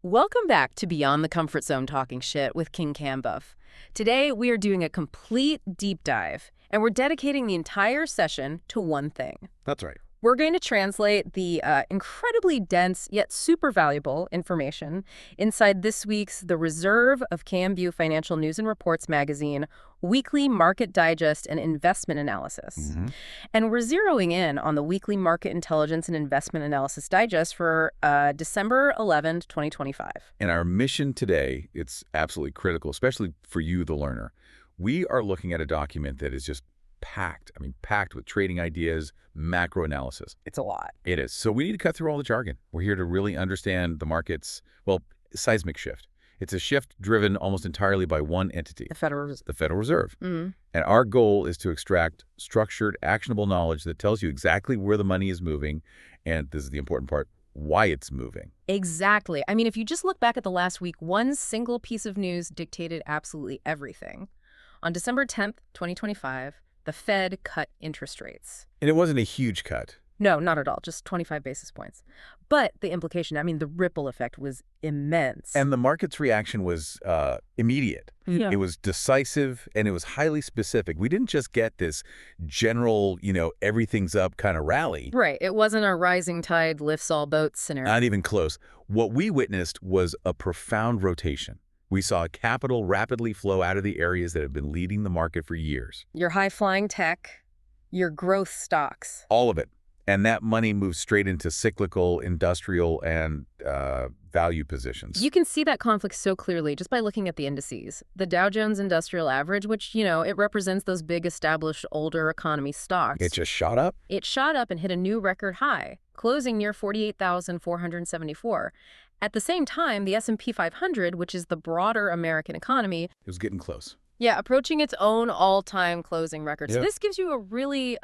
Welcome back to Beyond the Comfort Zone Talking Shit with King-KAMBUF. Today, we are doing a complete deep dive, and we're dedicating the entire session to one thing. That's right. We're going to translate the incredibly dense yet super valuable information inside this week's The Reserve of KMBU Financial News and Reports magazine, Weekly Market Digest and Investment Analysis. And we're zeroing in on the Weekly Market Intelligence and Investment Analysis Digest for December 11th, 2025. And our mission today, it's absolutely critical, especially for you, the learner. We are looking at a document that is just packed with trading ideas, macro analysis. It's a lot. It is. So we need to cut through all the jargon. We're here to really understand the market's, seismic shift. It's a shift driven almost entirely by one entity. The Federal Reserve. The Federal Reserve. And our goal is to extract structured, actionable knowledge that tells you exactly where the money is moving, and this is the important part, why it's moving. Exactly. I mean, if you just look back at the last week, one single piece of news dictated absolutely everything. On December 10th, 2025, the Fed cut interest rates. And it wasn't a huge cut. No, not at all, just 25 basis points. But the implication, the ripple effect was immense. And the market's reaction was immediate. Yeah. It was decisive, and it was highly specific. We didn't just get this general, everything's up kind of rally. Right. It wasn't a rising tide lifts all boats scenario. Not even close. What we witnessed was a profound rotation. We saw capital rapidly flow out of the areas that have been leading the market for years. Your high-flying tech, your growth stocks. All of it. And that money moves straight into cyclical, industrial, and value positions. You can see that conflict so clearly just by looking at the indices. The Dow Jones Industrial Average, which, it represents those big established older economy stocks. It just shot up? It shot up and hit a new record high, closing near 48,474. At the same time, the S&P 500, which is the broader American economy, It was getting close. Yeah, approaching its own all-time closing record. So Yep. this gives you a really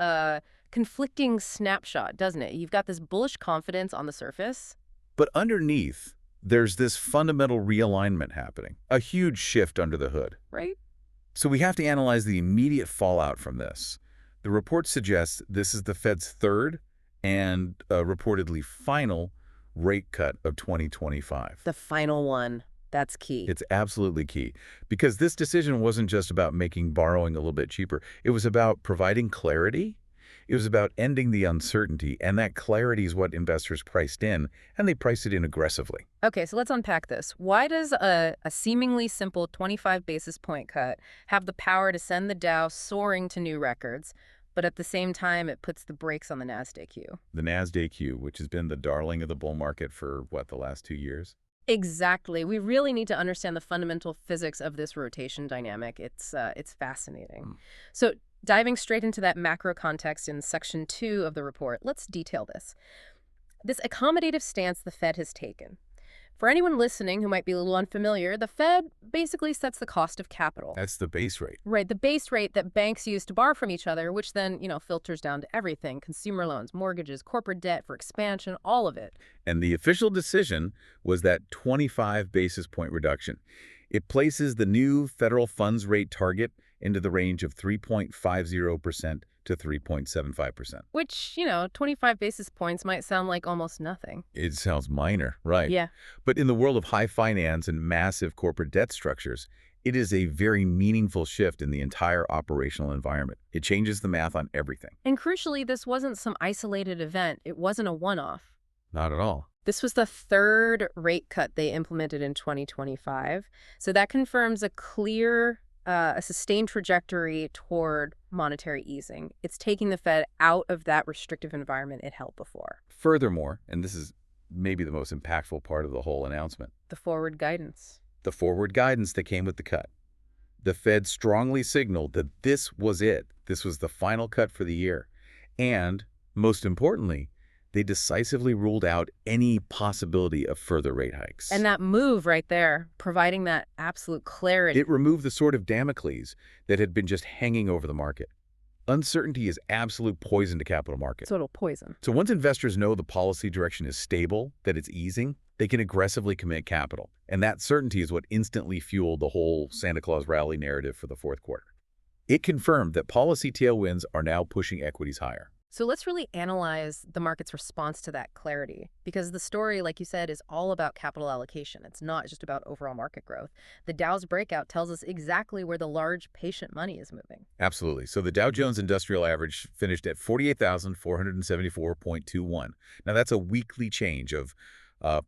conflicting snapshot, doesn't it? You've got this bullish confidence on the surface. But underneath, there's this fundamental realignment happening, a huge shift under the hood. Right? So we have to analyze the immediate fallout from this. The report suggests this is the Fed's third and reportedly final rate cut of 2025. The final one. That's key. It's absolutely key, because this decision wasn't just about making borrowing a little bit cheaper. It was about providing clarity. It was about ending the uncertainty, and that clarity is what investors priced in, and they priced it in aggressively. Okay, so let's unpack this. Why does a seemingly simple 25 basis point cut have the power to send the Dow soaring to new records, but at the same time it puts the brakes on the NASDAQ? The NASDAQ, which has been the darling of the bull market for, the last 2 years? Exactly. We really need to understand the fundamental physics of this rotation dynamic. It's fascinating. So diving straight into that macro context in Section 2 of the report, let's detail this. This accommodative stance the Fed has taken. For anyone listening who might be a little unfamiliar, the Fed basically sets the cost of capital. That's the base rate. Right, the base rate that banks use to borrow from each other, which then, filters down to everything: consumer loans, mortgages, corporate debt for expansion, all of it. And the official decision was that 25 basis point reduction. It places the new federal funds rate target into the range of 3.50% to 3.75%. Which, 25 basis points might sound like almost nothing. It sounds minor, right? Yeah. But in the world of high finance and massive corporate debt structures, it is a very meaningful shift in the entire operational environment. It changes the math on everything. And crucially, this wasn't some isolated event. It wasn't a one-off. Not at all. This was the third rate cut they implemented in 2025. So that confirms a clear, a sustained trajectory toward monetary easing. It's taking the Fed out of that restrictive environment it held before. Furthermore, and this is maybe the most impactful part of the whole announcement, The forward guidance. the forward guidance that came with the cut. The Fed strongly signaled that this was it. This was the final cut for the year. And, most importantly, they decisively ruled out any possibility of further rate hikes. And that move right there, providing that absolute clarity. It removed the sword of Damocles that had been just hanging over the market. Uncertainty is absolute poison to capital markets. So it'll poison. So once investors know the policy direction is stable, that it's easing, they can aggressively commit capital. And that certainty is what instantly fueled the whole Santa Claus rally narrative for the fourth quarter. It confirmed that policy tailwinds are now pushing equities higher. So let's really analyze the market's response to that clarity, because the story, like you said, is all about capital allocation. It's not just about overall market growth. The Dow's breakout tells us exactly where the large patient money is moving. Absolutely. So the Dow Jones Industrial Average finished at 48,474.21. Now, that's a weekly change of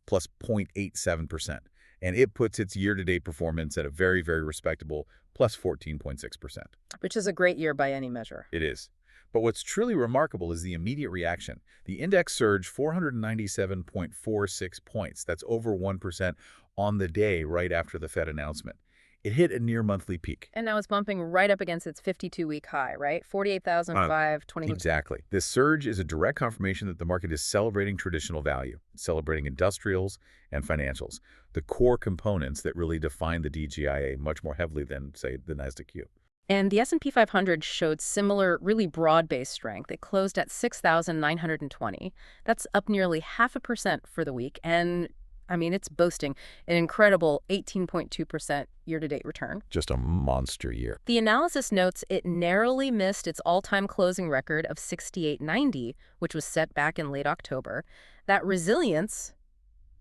plus 0.87%. And it puts its year-to-date performance at a very, very respectable plus 14.6%. Which is a great year by any measure. It is. But what's truly remarkable is the immediate reaction. The index surged 497.46 points. That's over 1% on the day right after the Fed announcement. It hit a near monthly peak. And now it's bumping right up against its 52-week high, right? 48,520. Exactly. This surge is a direct confirmation that the market is celebrating traditional value, celebrating industrials and financials, the core components that really define the DGIA much more heavily than, say, the NASDAQ. And the S&P 500 showed similar, really broad-based strength. It closed at 6,920. That's up nearly 0.5% for the week. And, I mean, it's boasting an incredible 18.2% year-to-date return. Just a monster year. The analysis notes it narrowly missed its all-time closing record of 68.90, which was set back in late October. That resilience,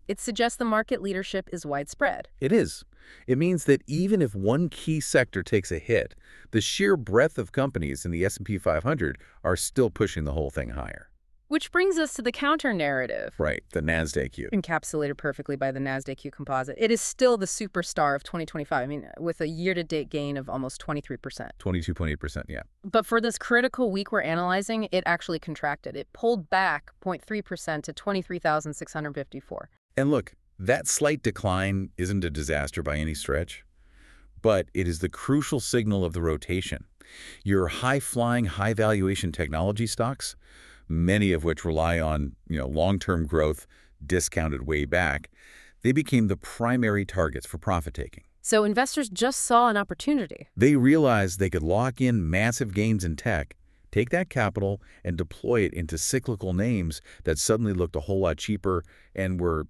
it suggests the market leadership is widespread. It is. It means that even if one key sector takes a hit, the sheer breadth of companies in the S&P 500 are still pushing the whole thing higher. Which brings us to the counter-narrative. Right, the NASDAQ. Encapsulated perfectly by the NASDAQ composite. It is still the superstar of 2025, I mean, with a year-to-date gain of almost 23%. 22.8%, yeah. But for this critical week we're analyzing, it actually contracted. It pulled back 0.3% to 23,654. And look, that slight decline isn't a disaster by any stretch, but it is the crucial signal of the rotation. Your high-flying, high-valuation technology stocks, many of which rely on long-term growth discounted way back, they became the primary targets for profit-taking. So investors just saw an opportunity. They realized they could lock in massive gains in tech, take that capital, and deploy it into cyclical names that suddenly looked a whole lot cheaper and were,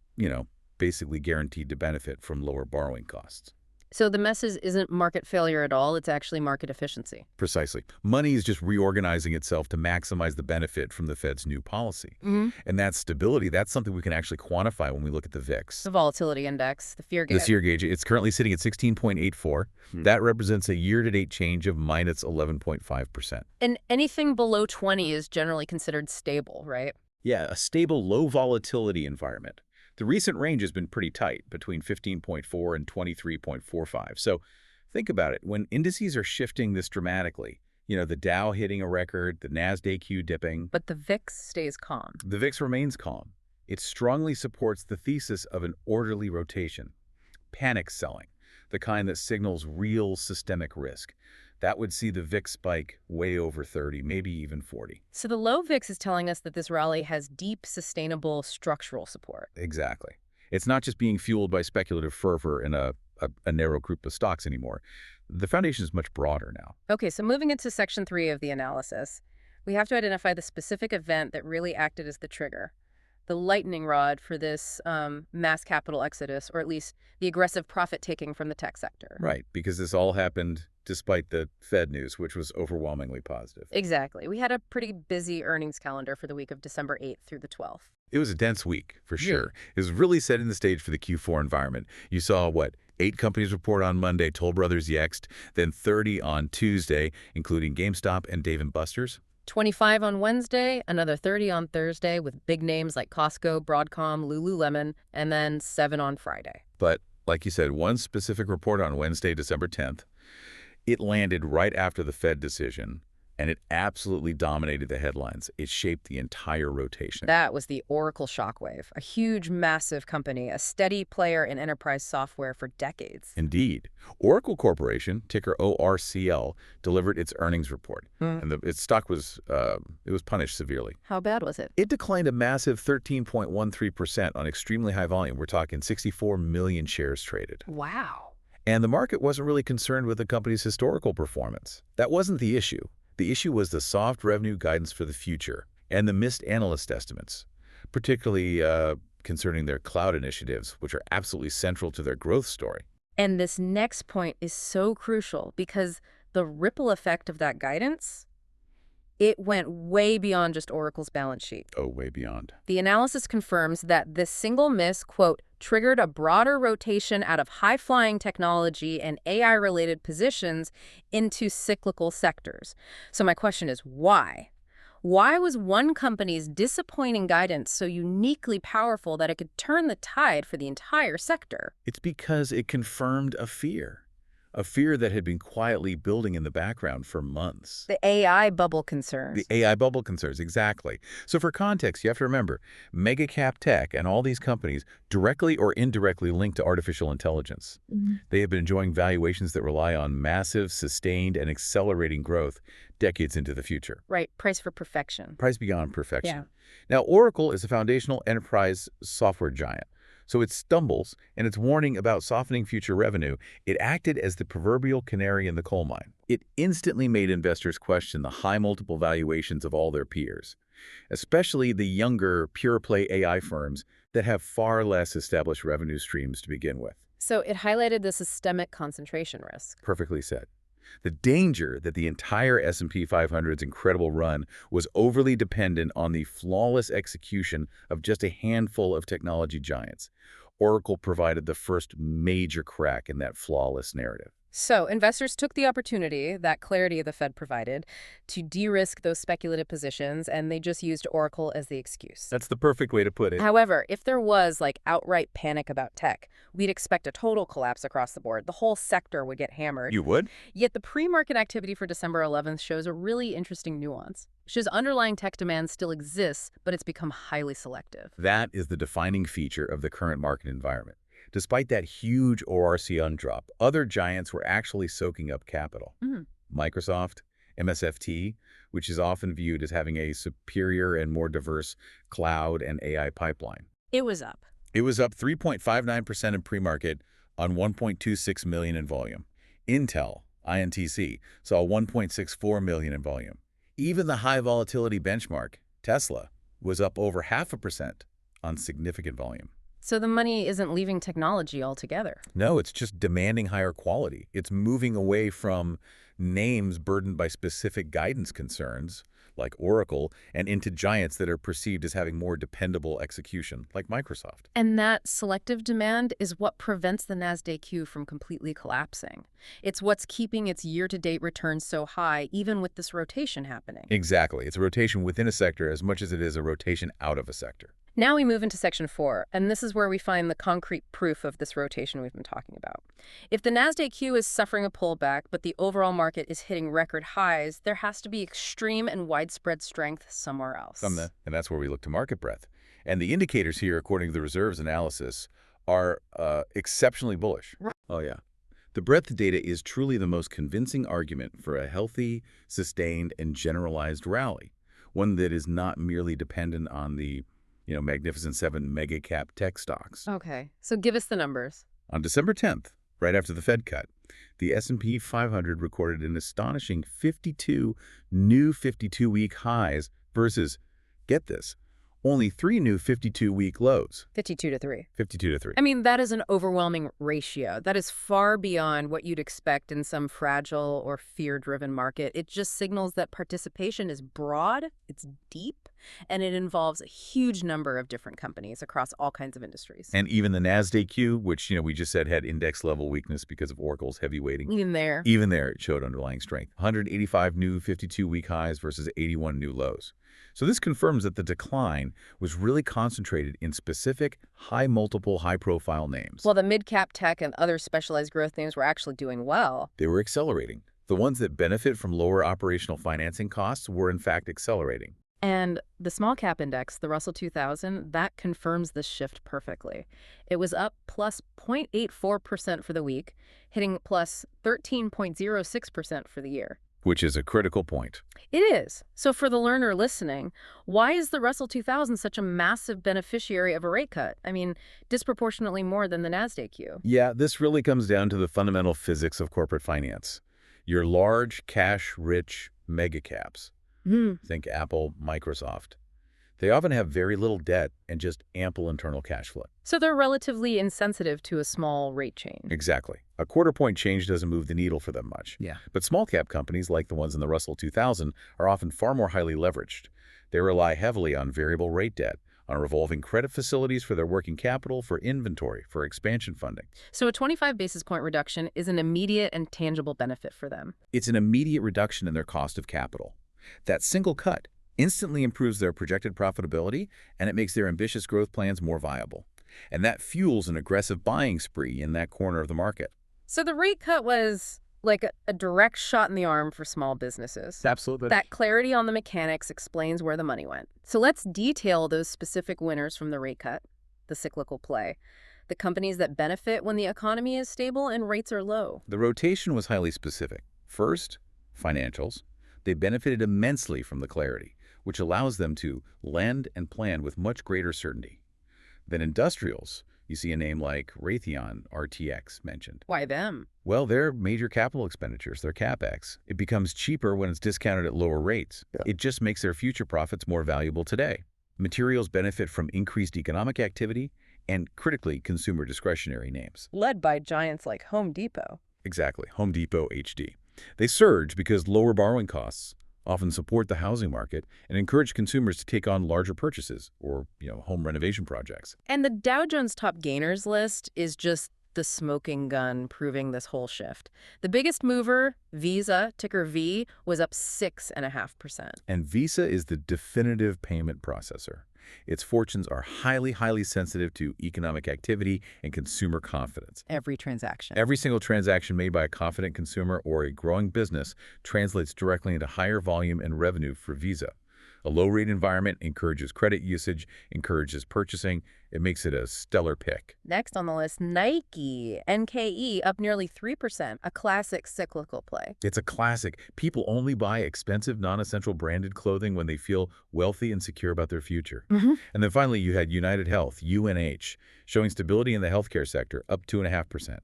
basically guaranteed to benefit from lower borrowing costs. So the message isn't market failure at all, it's actually market efficiency. Precisely. Money is just reorganizing itself to maximize the benefit from the Fed's new policy. And that stability, that's something we can actually quantify when we look at the VIX. The volatility index, the fear gauge. The fear gauge, it's currently sitting at 16.84. That represents a year-to-date change of minus 11.5%. And anything below 20 is generally considered stable, right? Yeah, a stable, low volatility environment. The recent range has been pretty tight, between 15.4 and 23.45. So think about it. When indices are shifting this dramatically, the Dow hitting a record, the NASDAQ dipping. But the VIX stays calm. The VIX remains calm. It strongly supports the thesis of an orderly rotation. Panic selling, the kind that signals real systemic risk. That would see the VIX spike way over 30, maybe even 40. So the low VIX is telling us that this rally has deep, sustainable structural support. Exactly. It's not just being fueled by speculative fervor in a narrow group of stocks anymore. The foundation is much broader now. Okay, so moving into section 3 of the analysis, we have to identify the specific event that really acted as the trigger, the lightning rod for this mass capital exodus, or at least the aggressive profit-taking from the tech sector. Right, because this all happened despite the Fed news, which was overwhelmingly positive. Exactly. We had a pretty busy earnings calendar for the week of December 8th through the 12th. It was a dense week, for sure. It was really setting the stage for the Q4 environment. You saw, 8 companies report on Monday, Toll Brothers Yext, then 30 on Tuesday, including GameStop and Dave & Buster's. 25 on Wednesday, another 30 on Thursday with big names like Costco, Broadcom, Lululemon, and then 7 on Friday. But, like you said, one specific report on Wednesday, December 10th, it landed right after the Fed decision, and it absolutely dominated the headlines. It shaped the entire rotation. That was the Oracle shockwave, a huge, massive company, a steady player in enterprise software for decades. Indeed. Oracle Corporation, ticker ORCL, delivered its earnings report, and its stock was punished severely. How bad was it? It declined a massive 13.13% on extremely high volume. We're talking 64 million shares traded. Wow. And the market wasn't really concerned with the company's historical performance. That wasn't the issue. The issue was the soft revenue guidance for the future and the missed analyst estimates, particularly concerning their cloud initiatives, which are absolutely central to their growth story. And this next point is so crucial because the ripple effect of that guidance, It went way beyond just Oracle's balance sheet. Oh, way beyond. The analysis confirms that this single miss, quote, triggered a broader rotation out of high-flying technology and AI-related positions into cyclical sectors. So my question is, why? Why was one company's disappointing guidance so uniquely powerful that it could turn the tide for the entire sector? It's because it confirmed a fear that had been quietly building in the background for months. The AI bubble The concerns. AI bubble concerns, exactly. So for context, you have to remember, mega cap tech and all these companies directly or indirectly linked to artificial intelligence. They have been enjoying valuations that rely on massive, sustained, and accelerating growth decades into the future. Right, price for perfection. Price beyond perfection. Yeah. Now, Oracle is a foundational enterprise software giant. So its stumbles and its warning about softening future revenue, it acted as the proverbial canary in the coal mine. It instantly made investors question the high multiple valuations of all their peers, especially the younger, pure-play AI firms that have far less established revenue streams to begin with. So it highlighted the systemic concentration risk. Perfectly said. The danger that the entire S&P 500's incredible run was overly dependent on the flawless execution of just a handful of technology giants. Oracle provided the first major crack in that flawless narrative. So investors took the opportunity, that clarity the Fed provided, to de-risk those speculative positions, and they just used Oracle as the excuse. That's the perfect way to put it. However, if there was like outright panic about tech, we'd expect a total collapse across the board. The whole sector would get hammered. You would? Yet the pre-market activity for December 11th shows a really interesting nuance. It shows underlying tech demand still exists, but it's become highly selective. That is the defining feature of the current market environment. Despite that huge ORCN drop, other giants were actually soaking up capital. Microsoft, MSFT, which is often viewed as having a superior and more diverse cloud and AI pipeline. It was up. It was up 3.59% in pre-market on 1.26 million in volume. Intel, INTC, saw 1.64 million in volume. Even the high volatility benchmark, Tesla, was up over 0.5% on significant volume. So the money isn't leaving technology altogether. No, it's just demanding higher quality. It's moving away from names burdened by specific guidance concerns, like Oracle, and into giants that are perceived as having more dependable execution, like Microsoft. And that selective demand is what prevents the NASDAQ from completely collapsing. It's what's keeping its year-to-date returns so high, even with this rotation happening. Exactly. It's a rotation within a sector as much as it is a rotation out of a sector. Now we move into Section 4, and this is where we find the concrete proof of this rotation we've been talking about. If the NASDAQ is suffering a pullback, but the overall market is hitting record highs, there has to be extreme and widespread strength somewhere else. And that's where we look to market breadth. And the indicators here, according to the reserves analysis, are exceptionally bullish. Oh, yeah. The breadth data is truly the most convincing argument for a healthy, sustained, and generalized rally, one that is not merely dependent on the Magnificent Seven mega cap tech stocks. Okay, so give us the numbers. On December 10th, right after the Fed cut, the S&P 500 recorded an astonishing 52 new 52-week highs versus, get this, only 3 new 52-week lows. 52 to 3. 52 to 3. I mean, that is an overwhelming ratio. That is far beyond what you'd expect in some fragile or fear-driven market. It just signals that participation is broad, it's deep, and it involves a huge number of different companies across all kinds of industries. And even the NASDAQ, which we just said had index-level weakness because of Oracle's heavy weighting. Even there, it showed underlying strength. 185 new 52-week highs versus 81 new lows. So this confirms that the decline was really concentrated in specific, high-multiple, high-profile names. while the mid-cap tech and other specialized growth names were actually doing well. They were accelerating. The ones that benefit from lower operational financing costs were in fact accelerating. And the small cap index, the Russell 2000, that confirms this shift perfectly. It was up plus 0.84% for the week, hitting plus 13.06% for the year. Which is a critical point. It is. So for the learner listening, why is the Russell 2000 such a massive beneficiary of a rate cut? I mean, disproportionately more than the NASDAQ. Yeah, this really comes down to the fundamental physics of corporate finance. Your large, cash-rich mega caps. Think Apple, Microsoft. They often have very little debt and just ample internal cash flow. So they're relatively insensitive to a small rate change. Exactly. A quarter-point change doesn't move the needle for them much. Yeah. But small-cap companies like the ones in the Russell 2000 are often far more highly leveraged. They rely heavily on variable rate debt, on revolving credit facilities for their working capital, for inventory, for expansion funding. So a 25 basis point reduction is an immediate and tangible benefit for them. It's an immediate reduction in their cost of capital. That single cut instantly improves their projected profitability, and it makes their ambitious growth plans more viable. And that fuels an aggressive buying spree in that corner of the market. So the rate cut was like a direct shot in the arm for small businesses. Absolutely. That clarity on the mechanics explains where the money went. So let's detail those specific winners from the rate cut, the cyclical play, the companies that benefit when the economy is stable and rates are low. The rotation was highly specific. First, financials. They benefited immensely from the clarity, which allows them to lend and plan with much greater certainty. Then industrials. You see a name like Raytheon, RTX, mentioned. Why them? Well, they're major capital expenditures, their CapEx. It becomes cheaper when it's discounted at lower rates. Yeah. It just makes their future profits more valuable today. Materials benefit from increased economic activity and, critically, consumer discretionary names. Led by giants like Home Depot. Exactly, Home Depot HD. They surge because lower borrowing costs often support the housing market and encourage consumers to take on larger purchases or, home renovation projects. And the Dow Jones top gainers list is just the smoking gun proving this whole shift. The biggest mover, Visa, ticker V, was up 6.5%. And Visa is the definitive payment processor. Its fortunes are highly, highly sensitive to economic activity and consumer confidence. Every transaction. Every single transaction made by a confident consumer or a growing business translates directly into higher volume and revenue for Visa. A low-rate environment encourages credit usage, encourages purchasing. It makes it a stellar pick. Next on the list, Nike, NKE, up nearly 3%, a classic cyclical play. It's a classic. People only buy expensive, non-essential branded clothing when they feel wealthy and secure about their future. And then finally, you had United Health, UNH, showing stability in the healthcare sector, up 2.5%.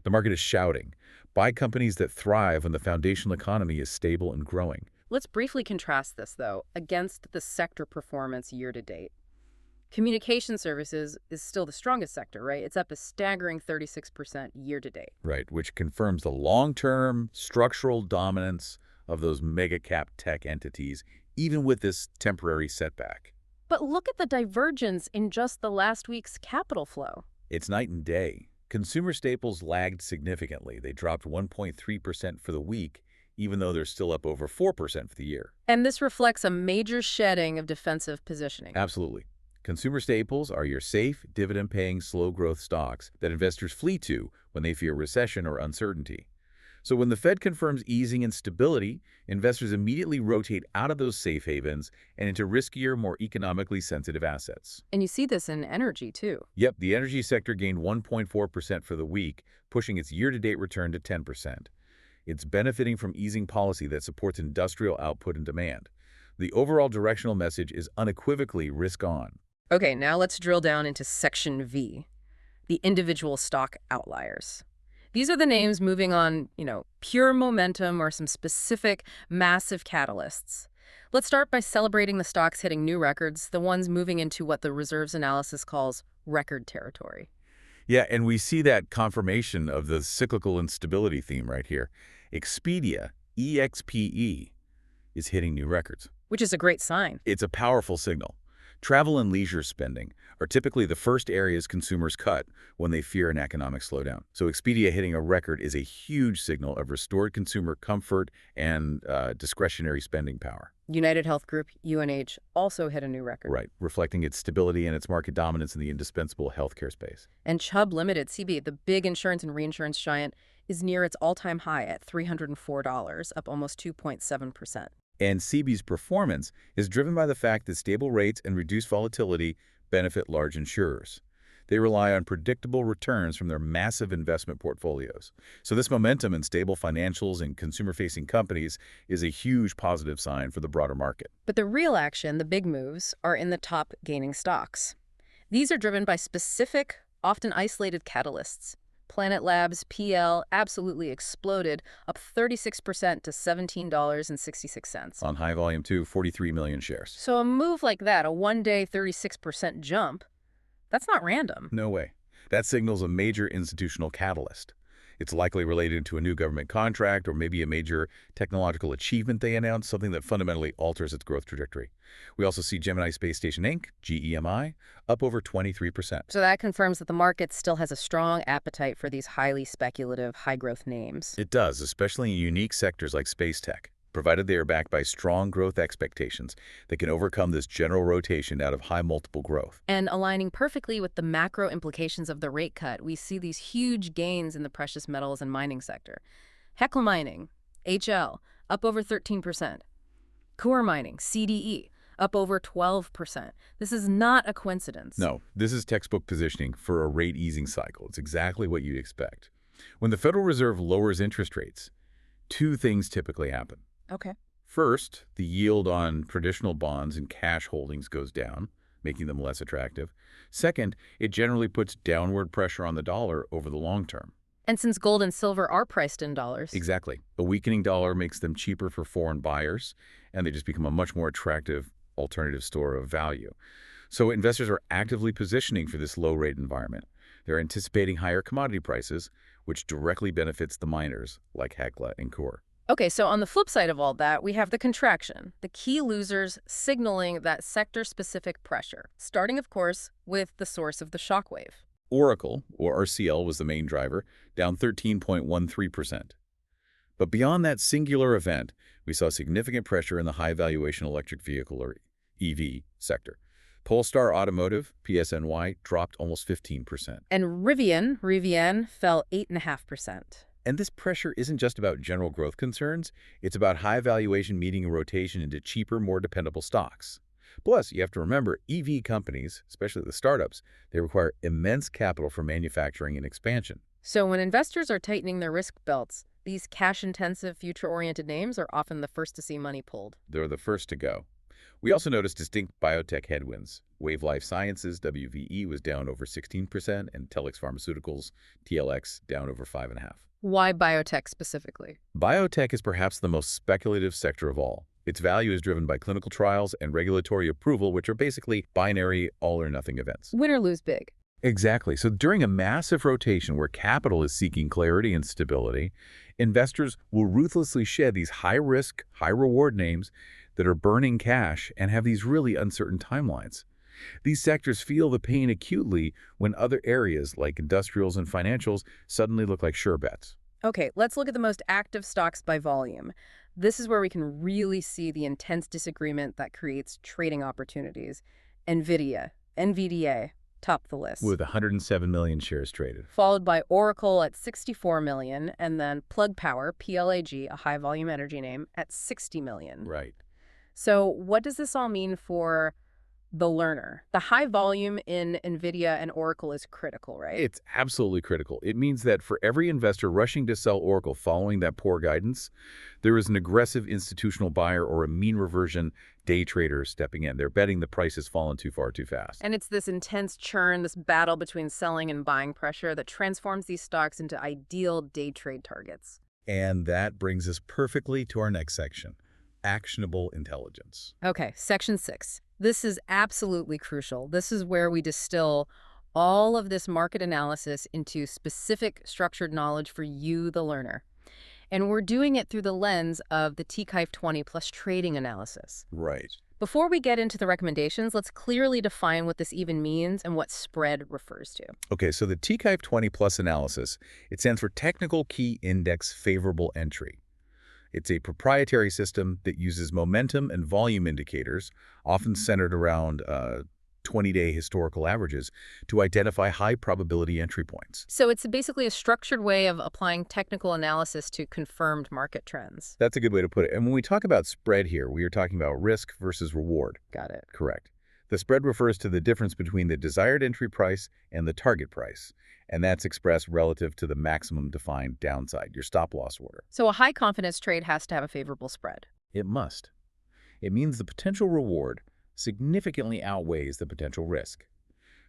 The market is shouting, buy companies that thrive when the foundational economy is stable and growing. Let's briefly contrast this, though, against the sector performance year-to-date. Communication services is still the strongest sector, right? It's up a staggering 36% year-to-date. Right, which confirms the long-term structural dominance of those mega-cap tech entities, even with this temporary setback. But look at the divergence in just the last week's capital flow. It's night and day. Consumer staples lagged significantly. They dropped 1.3% for the week, even though they're still up over 4% for the year. And this reflects a major shedding of defensive positioning. Absolutely. Consumer staples are your safe, dividend-paying, slow-growth stocks that investors flee to when they fear recession or uncertainty. So when the Fed confirms easing and stability, investors immediately rotate out of those safe havens and into riskier, more economically sensitive assets. And you see this in energy, too. Yep, the energy sector gained 1.4% for the week, pushing its year-to-date return to 10%. It's benefiting from easing policy that supports industrial output and demand. The overall directional message is unequivocally risk-on. Okay, now let's drill down into Section V, the individual stock outliers. These are the names moving on, pure momentum or some specific massive catalysts. Let's start by celebrating the stocks hitting new records, the ones moving into what the reserves analysis calls record territory. Yeah, and we see that confirmation of the cyclical instability theme right here. Expedia, EXPE, is hitting new records. Which is a great sign. It's a powerful signal. Travel and leisure spending are typically the first areas consumers cut when they fear an economic slowdown. So Expedia hitting a record is a huge signal of restored consumer comfort and discretionary spending power. United Health Group, UNH, also hit a new record. Right, reflecting its stability and its market dominance in the indispensable healthcare space. And Chubb Limited, CB, the big insurance and reinsurance giant, is near its all-time high at $304, up almost 2.7%. And CB's performance is driven by the fact that stable rates and reduced volatility benefit large insurers. They rely on predictable returns from their massive investment portfolios. So this momentum in stable financials and consumer-facing companies is a huge positive sign for the broader market. But the real action, the big moves, are in the top gaining stocks. These are driven by specific, often isolated catalysts. Planet Labs PL absolutely exploded, up 36% to $17.66. On high volume too, 43 million shares. So a move like that, a one-day 36% jump, that's not random. No way. That signals a major institutional catalyst. It's likely related to a new government contract or maybe a major technological achievement they announced, something that fundamentally alters its growth trajectory. We also see Gemini Space Station Inc., GEMI, up over 23%. So that confirms that the market still has a strong appetite for these highly speculative, high-growth names. It does, especially in unique sectors like space tech, provided they are backed by strong growth expectations that can overcome this general rotation out of high multiple growth. And aligning perfectly with the macro implications of the rate cut, we see these huge gains in the precious metals and mining sector. Hecla Mining, HL, up over 13%. Coeur Mining, CDE, up over 12%. This is not a coincidence. No, this is textbook positioning for a rate easing cycle. It's exactly what you'd expect. When the Federal Reserve lowers interest rates, two things typically happen. Okay. First, the yield on traditional bonds and cash holdings goes down, making them less attractive. Second, it generally puts downward pressure on the dollar over the long term. And since gold and silver are priced in dollars. Exactly. A weakening dollar makes them cheaper for foreign buyers, and they just become a much more attractive alternative store of value. So investors are actively positioning for this low-rate environment. They're anticipating higher commodity prices, which directly benefits the miners like Hecla and Coeur. Okay, so on the flip side of all that, we have the contraction, the key losers signaling that sector-specific pressure, starting, of course, with the source of the shockwave. Oracle, or RCL, was the main driver, down 13.13%. But beyond that singular event, we saw significant pressure in the high-valuation electric vehicle, or EV, sector. Polestar Automotive, PSNY, dropped almost 15%. And Rivian fell 8.5%. And this pressure isn't just about general growth concerns. It's about high valuation meeting a rotation into cheaper, more dependable stocks. Plus, you have to remember, EV companies, especially the startups, they require immense capital for manufacturing and expansion. So when investors are tightening their risk belts, these cash-intensive, future-oriented names are often the first to see money pulled. They're the first to go. We also noticed distinct biotech headwinds. Wave Life Sciences, WVE, was down over 16%, and Telix Pharmaceuticals, TLX, down over 5.5%. Why biotech specifically? Biotech is perhaps the most speculative sector of all. Its value is driven by clinical trials and regulatory approval, which are basically binary all-or-nothing events. Win or lose big. Exactly. So during a massive rotation where capital is seeking clarity and stability, investors will ruthlessly shed these high-risk, high-reward names that are burning cash and have these really uncertain timelines. These sectors feel the pain acutely when other areas like industrials and financials suddenly look like sure bets. Okay, let's look at the most active stocks by volume. This is where we can really see the intense disagreement that creates trading opportunities. NVDA, topped the list. With 107 million shares traded. Followed by Oracle at 64 million, and then Plug Power, PLAG, a high-volume energy name, at 60 million. Right. So what does this all mean for the learner? The high volume in NVIDIA and Oracle is critical, right? It's absolutely critical. It means that for every investor rushing to sell Oracle following that poor guidance, there is an aggressive institutional buyer or a mean reversion day trader stepping in. They're betting the price has fallen too far too fast. And it's this intense churn, this battle between selling and buying pressure that transforms these stocks into ideal day trade targets. And that brings us perfectly to our next section, actionable intelligence. Okay, section 6. This is absolutely crucial. This is where we distill all of this market analysis into specific structured knowledge for you, the learner. And we're doing it through the lens of the TKIF20 plus trading analysis. Right. Before we get into the recommendations, let's clearly define what this even means and what spread refers to. Okay, so the TKIF20 plus analysis, it stands for Technical Key Index Favorable Entry. It's a proprietary system that uses momentum and volume indicators, often centered around 20-day historical averages, to identify high-probability entry points. So it's basically a structured way of applying technical analysis to confirmed market trends. That's a good way to put it. And when we talk about spread here, we are talking about risk versus reward. Got it. Correct. The spread refers to the difference between the desired entry price and the target price, and that's expressed relative to the maximum defined downside, your stop-loss order. So a high-confidence trade has to have a favorable spread. It must. It means the potential reward significantly outweighs the potential risk.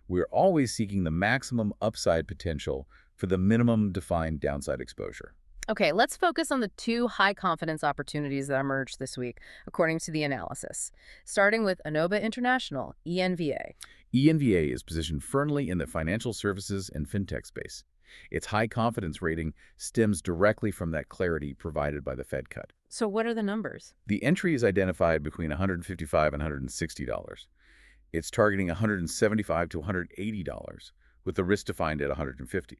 We're always seeking the maximum upside potential for the minimum defined downside exposure. Okay, let's focus on the two high-confidence opportunities that emerged this week, according to the analysis. Starting with Inoba International, ENVA. ENVA is positioned firmly in the financial services and fintech space. Its high confidence rating stems directly from that clarity provided by the Fed cut. So what are the numbers? The entry is identified between $155 and $160. It's targeting $175 to $180, with the risk defined at $150.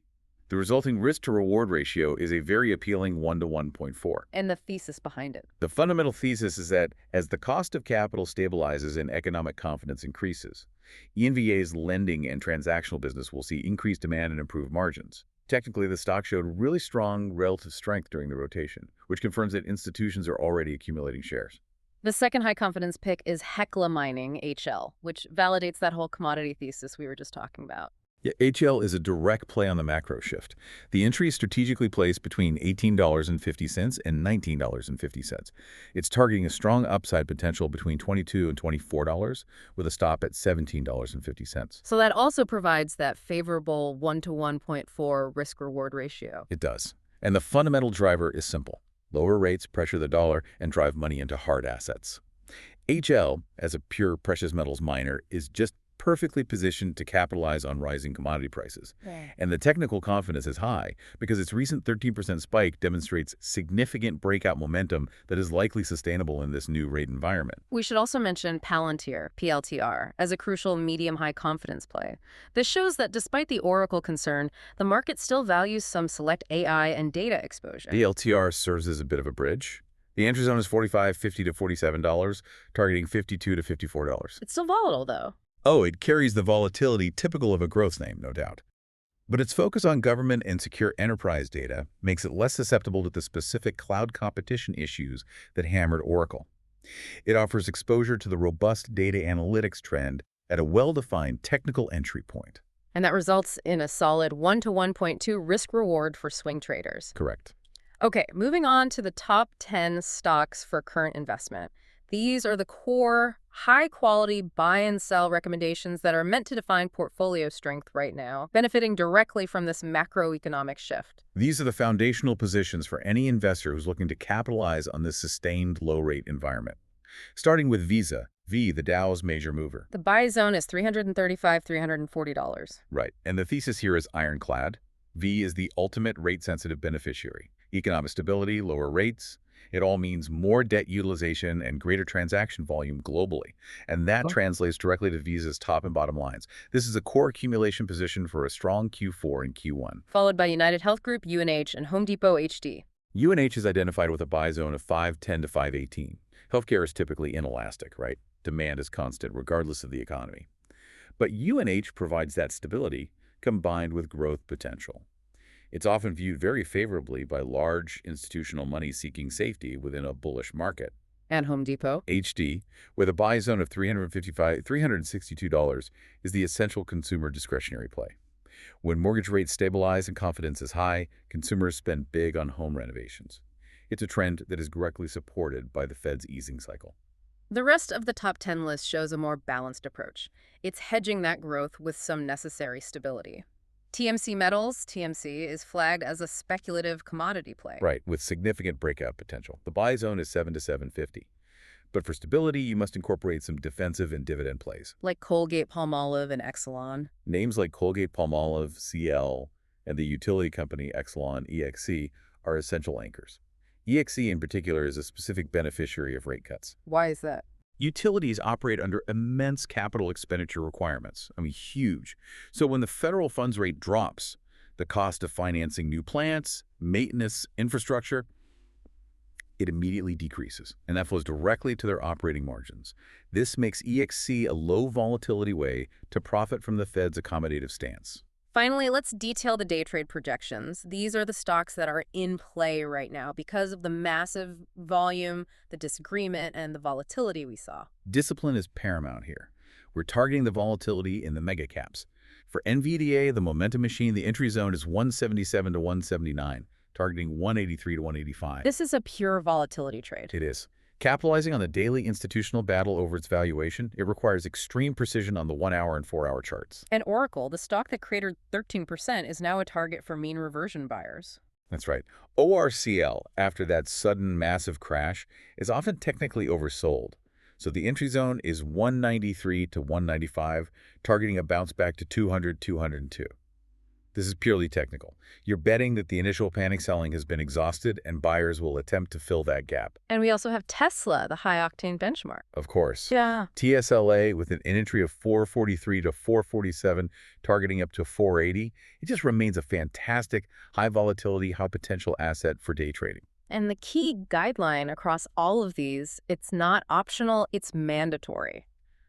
The resulting risk-to-reward ratio is a very appealing 1 to 1.4. And the thesis behind it. The fundamental thesis is that as the cost of capital stabilizes and economic confidence increases, ENVA's lending and transactional business will see increased demand and improved margins. Technically, the stock showed really strong relative strength during the rotation, which confirms that institutions are already accumulating shares. The second high-confidence pick is Hecla Mining, HL, which validates that whole commodity thesis we were just talking about. Yeah, HL is a direct play on the macro shift. The entry is strategically placed between $18.50 and $19.50. It's targeting a strong upside potential between $22 and $24, with a stop at $17.50. So that also provides that favorable 1 to 1.4 risk-reward ratio. It does. And the fundamental driver is simple. Lower rates pressure the dollar and drive money into hard assets. HL, as a pure precious metals miner, is just perfectly positioned to capitalize on rising commodity prices. Yeah. And the technical confidence is high because its recent 13% spike demonstrates significant breakout momentum that is likely sustainable in this new rate environment. We should also mention Palantir, PLTR, as a crucial medium-high confidence play. This shows that despite the Oracle concern, the market still values some select AI and data exposure. PLTR serves as a bit of a bridge. The entry zone is $45, $50 to $47, targeting $52 to $54. It's still volatile, though. Oh, it carries the volatility typical of a growth name, no doubt. But its focus on government and secure enterprise data makes it less susceptible to the specific cloud competition issues that hammered Oracle. It offers exposure to the robust data analytics trend at a well-defined technical entry point. And that results in a solid 1 to 1.2 risk-reward for swing traders. Correct. Okay, moving on to the top 10 stocks for current investment. These are the core, high-quality buy and sell recommendations that are meant to define portfolio strength right now, benefiting directly from this macroeconomic shift. These are the foundational positions for any investor who's looking to capitalize on this sustained low-rate environment. Starting with Visa, V, the Dow's major mover. The buy zone is $335, $340. Right, and the thesis here is ironclad. V is the ultimate rate-sensitive beneficiary. Economic stability, lower rates. It all means more debt utilization and greater transaction volume globally. And that translates directly to Visa's top and bottom lines. This is a core accumulation position for a strong Q4 and Q1. Followed by United Health Group, UNH, and Home Depot HD. UNH is identified with a buy zone of 510 to 518. Healthcare is typically inelastic, right? Demand is constant regardless of the economy. But UNH provides that stability combined with growth potential. It's often viewed very favorably by large institutional money seeking safety within a bullish market. And Home Depot HD, with a buy zone of $362, is the essential consumer discretionary play. When mortgage rates stabilize and confidence is high, consumers spend big on home renovations. It's a trend that is directly supported by the Fed's easing cycle. The rest of the top 10 list shows a more balanced approach. It's hedging that growth with some necessary stability. TMC Metals, TMC, is flagged as a speculative commodity play. Right, with significant breakout potential. The buy zone is 7 to 750. But for stability, you must incorporate some defensive and dividend plays. Like Colgate-Palmolive and Exelon. Names like Colgate-Palmolive, CL, and the utility company Exelon, EXE, are essential anchors. EXE in particular is a specific beneficiary of rate cuts. Why is that? Utilities operate under immense capital expenditure requirements. I mean, huge. So when the federal funds rate drops, the cost of financing new plants, maintenance, infrastructure, it immediately decreases, and that flows directly to their operating margins. This makes EXE a low volatility way to profit from the Fed's accommodative stance. Finally, let's detail the day trade projections. These are the stocks that are in play right now because of the massive volume, the disagreement, and the volatility we saw. Discipline is paramount here. We're targeting the volatility in the mega caps. For NVDA, the momentum machine, the entry zone is 177 to 179, targeting 183 to 185. This is a pure volatility trade. It is. Capitalizing on the daily institutional battle over its valuation, it requires extreme precision on the 1-hour and 4-hour charts. And Oracle, the stock that cratered 13%, is now a target for mean reversion buyers. That's right. ORCL, after that sudden massive crash, is often technically oversold. So the entry zone is 193 to 195, targeting a bounce back to 200, 202. This is purely technical. You're betting that the initial panic selling has been exhausted and buyers will attempt to fill that gap. And we also have Tesla, the high-octane benchmark. Of course. Yeah. TSLA with an entry of 443 to 447, targeting up to 480. It just remains a fantastic, high volatility, high potential asset for day trading. And the key guideline across all of these, it's not optional, it's mandatory.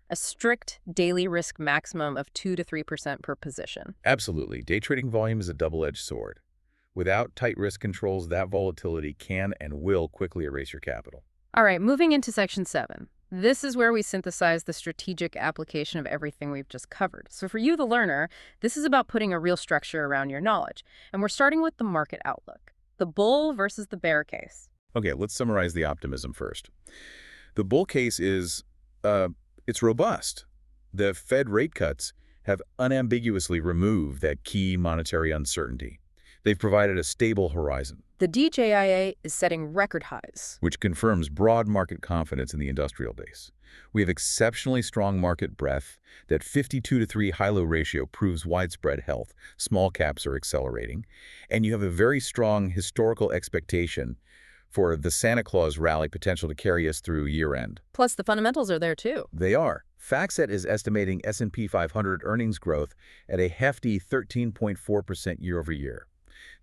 A strict daily risk maximum of 2 to 3% per position. Absolutely. Day trading volume is a double-edged sword. Without tight risk controls, that volatility can and will quickly erase your capital. All right, moving into section 7. This is where we synthesize the strategic application of everything we've just covered. So for you, the learner, this is about putting a real structure around your knowledge. And we're starting with the market outlook, the bull versus the bear case. Okay, let's summarize the optimism first. The bull case is, it's robust. The Fed rate cuts have unambiguously removed that key monetary uncertainty. They've provided a stable horizon, The DJIA is setting record highs. which confirms broad market confidence in the industrial base. We have exceptionally strong market breadth. That 52 to 3 high-low ratio proves widespread health. Small caps are accelerating. And you have a very strong historical expectation for the Santa Claus rally potential to carry us through year-end. Plus, the fundamentals are there too. They are. FactSet is estimating S&P 500 earnings growth at a hefty 13.4% year-over-year.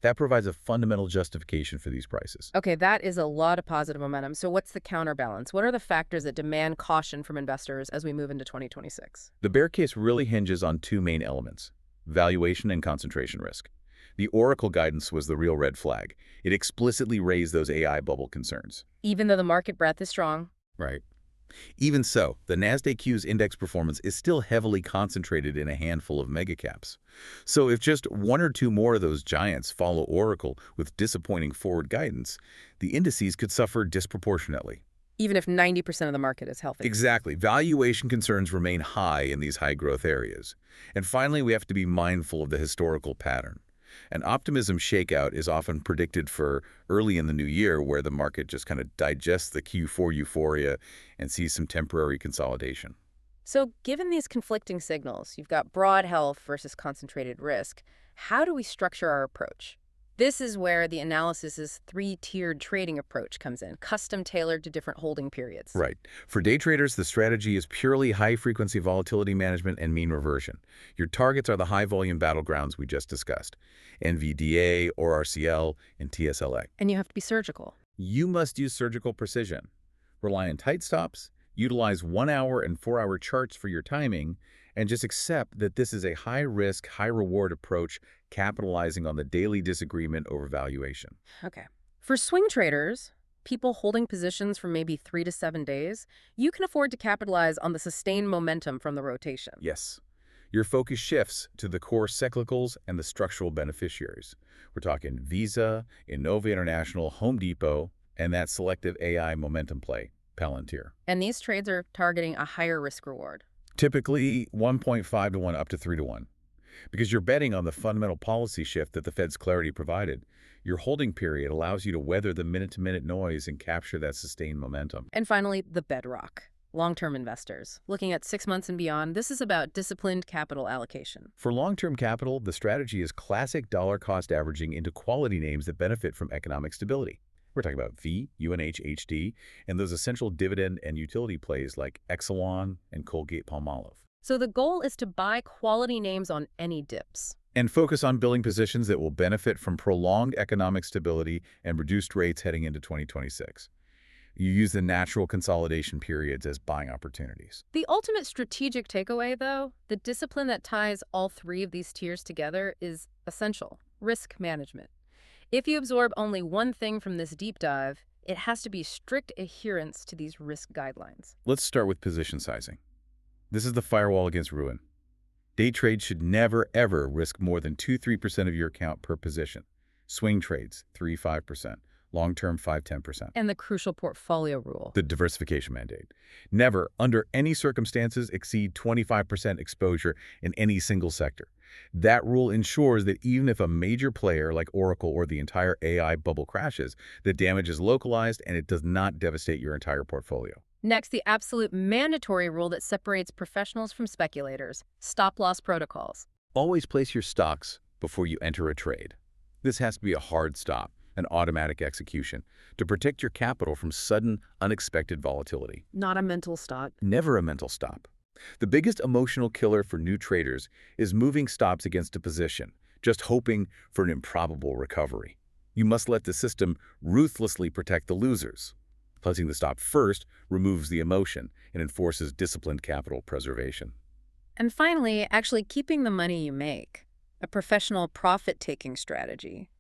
That provides a fundamental justification for these prices. Okay, that is a lot of positive momentum. So what's the counterbalance? What are the factors that demand caution from investors as we move into 2026? The bear case really hinges on two main elements: valuation and concentration risk. The Oracle guidance was the real red flag. It explicitly raised those AI bubble concerns. Even though the market breadth is strong. Right. Even so, the NASDAQ's index performance is still heavily concentrated in a handful of megacaps. So if just one or two more of those giants follow Oracle with disappointing forward guidance, the indices could suffer disproportionately. Even if 90% of the market is healthy. Exactly. Valuation concerns remain high in these high-growth areas. And finally, we have to be mindful of the historical pattern. An optimism shakeout is often predicted for early in the new year, where the market just kind of digests the Q4 euphoria and sees some temporary consolidation. So given these conflicting signals, you've got broad health versus concentrated risk, how do we structure our approach? This is where the analysis's three-tiered trading approach comes in, custom tailored to different holding periods. Right. For day traders, the strategy is purely high-frequency volatility management and mean reversion. Your targets are the high-volume battlegrounds we just discussed: NVDA, ORCL, and TSLA. And you have to be surgical. You must use surgical precision. Rely on tight stops, utilize 1-hour and 4-hour charts for your timing, and just accept that this is a high-risk, high-reward approach, capitalizing on the daily disagreement over valuation. Okay. For swing traders, people holding positions for maybe 3 to 7 days, you can afford to capitalize on the sustained momentum from the rotation. Yes. Your focus shifts to the core cyclicals and the structural beneficiaries. We're talking Visa, Innova International, Home Depot, and that selective AI momentum play, Palantir. And these trades are targeting a higher risk reward. Typically 1.5 to 1 up to 3 to 1. Because you're betting on the fundamental policy shift that the Fed's clarity provided. Your holding period allows you to weather the minute-to-minute noise and capture that sustained momentum. And finally, the bedrock. Long-term investors. Looking at 6 months and beyond, this is about disciplined capital allocation. For long-term capital, the strategy is classic dollar cost averaging into quality names that benefit from economic stability. We're talking about V, UNH, HD, and those essential dividend and utility plays like Exelon and Colgate-Palmolive. So the goal is to buy quality names on any dips. And focus on building positions that will benefit from prolonged economic stability and reduced rates heading into 2026. You use the natural consolidation periods as buying opportunities. The ultimate strategic takeaway, though, the discipline that ties all three of these tiers together is essential: risk management. If you absorb only one thing from this deep dive, it has to be strict adherence to these risk guidelines. Let's start with position sizing. This is the firewall against ruin. Day trades should never, ever risk more than 2-3% of your account per position. Swing trades, 3-5%. long-term 5–10%. And the crucial portfolio rule. The diversification mandate. Never, under any circumstances, exceed 25% exposure in any single sector. That rule ensures that even if a major player like Oracle or the entire AI bubble crashes, the damage is localized and it does not devastate your entire portfolio. Next, the absolute mandatory rule that separates professionals from speculators, stop-loss protocols. Always place your stocks before you enter a trade. This has to be a hard stop, an automatic execution, to protect your capital from sudden, unexpected volatility. Not a mental stop. Never a mental stop. The biggest emotional killer for new traders is moving stops against a position, just hoping for an improbable recovery. You must let the system ruthlessly protect the losers. Placing the stop first removes the emotion and enforces disciplined capital preservation. And finally, actually keeping the money you make, a professional profit-taking strategy.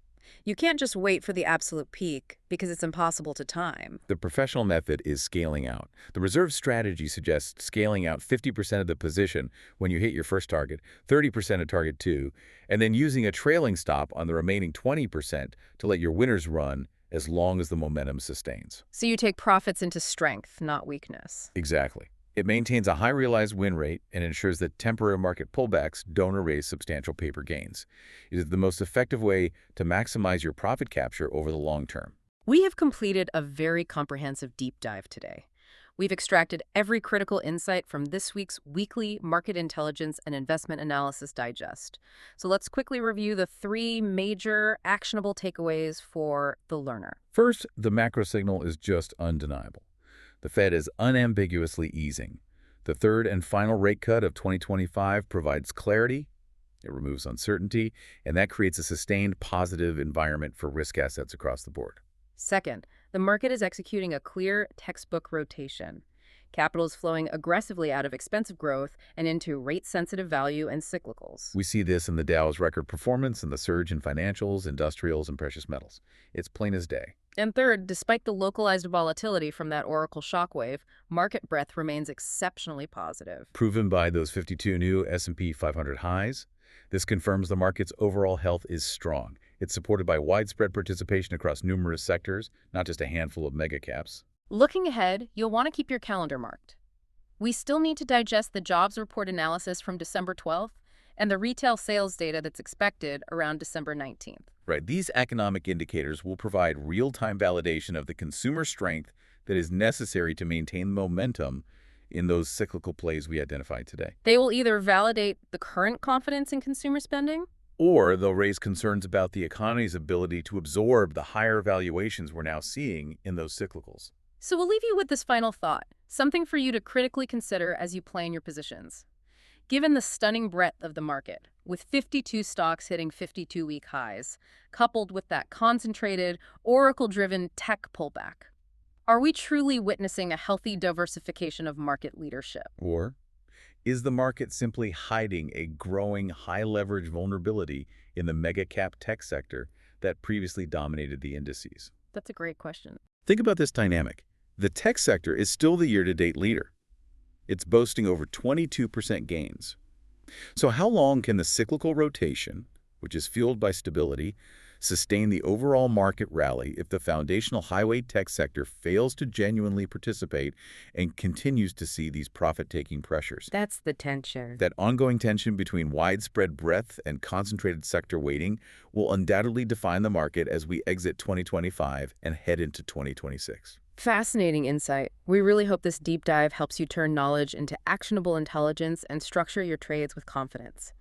You can't just wait for the absolute peak because it's impossible to time. The professional method is scaling out. The reserve strategy suggests scaling out 50% of the position when you hit your first target, 30% at target 2, and then using a trailing stop on the remaining 20% to let your winners run as long as the momentum sustains. So you take profits into strength, not weakness. Exactly. It maintains a high realized win rate and ensures that temporary market pullbacks don't erase substantial paper gains. It is the most effective way to maximize your profit capture over the long term. We have completed a very comprehensive deep dive today. We've extracted every critical insight from this week's weekly Market Intelligence and Investment Analysis Digest. So let's quickly review the 3 major actionable takeaways for the learner. First, the macro signal is just undeniable. The Fed is unambiguously easing. The third and final rate cut of 2025 provides clarity, it removes uncertainty, and that creates a sustained positive environment for risk assets across the board. Second, the market is executing a clear textbook rotation. Capital is flowing aggressively out of expensive growth and into rate-sensitive value and cyclicals. We see this in the Dow's record performance and the surge in financials, industrials, and precious metals. It's plain as day. And third, despite the localized volatility from that Oracle shockwave, market breadth remains exceptionally positive. Proven by those 52 new S&P 500 highs, this confirms the market's overall health is strong. It's supported by widespread participation across numerous sectors, not just a handful of mega caps. Looking ahead, you'll want to keep your calendar marked. We still need to digest the jobs report analysis from December 12th and the retail sales data that's expected around December 19th. Right, these economic indicators will provide real-time validation of the consumer strength that is necessary to maintain momentum in those cyclical plays we identified today. They will either validate the current confidence in consumer spending, or they'll raise concerns about the economy's ability to absorb the higher valuations we're now seeing in those cyclicals. So we'll leave you with this final thought, something for you to critically consider as you plan your positions. Given the stunning breadth of the market, with 52 stocks hitting 52-week highs, coupled with that concentrated, Oracle-driven tech pullback, are we truly witnessing a healthy diversification of market leadership? Or is the market simply hiding a growing high-leverage vulnerability in the mega-cap tech sector that previously dominated the indices? That's a great question. Think about this dynamic. The tech sector is still the year-to-date leader. It's boasting over 22% gains. So how long can the cyclical rotation, which is fueled by stability, sustain the overall market rally if the foundational high-weight tech sector fails to genuinely participate and continues to see these profit-taking pressures? That's the tension. That ongoing tension between widespread breadth and concentrated sector weighting will undoubtedly define the market as we exit 2025 and head into 2026. Fascinating insight. We really hope this deep dive helps you turn knowledge into actionable intelligence and structure your trades with confidence.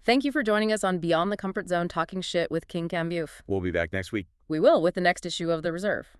Thank you for joining us on Beyond the Comfort Zone Talking Shit with KING-KAMBUF. We'll be back next week. We will with the next issue of The Reserve.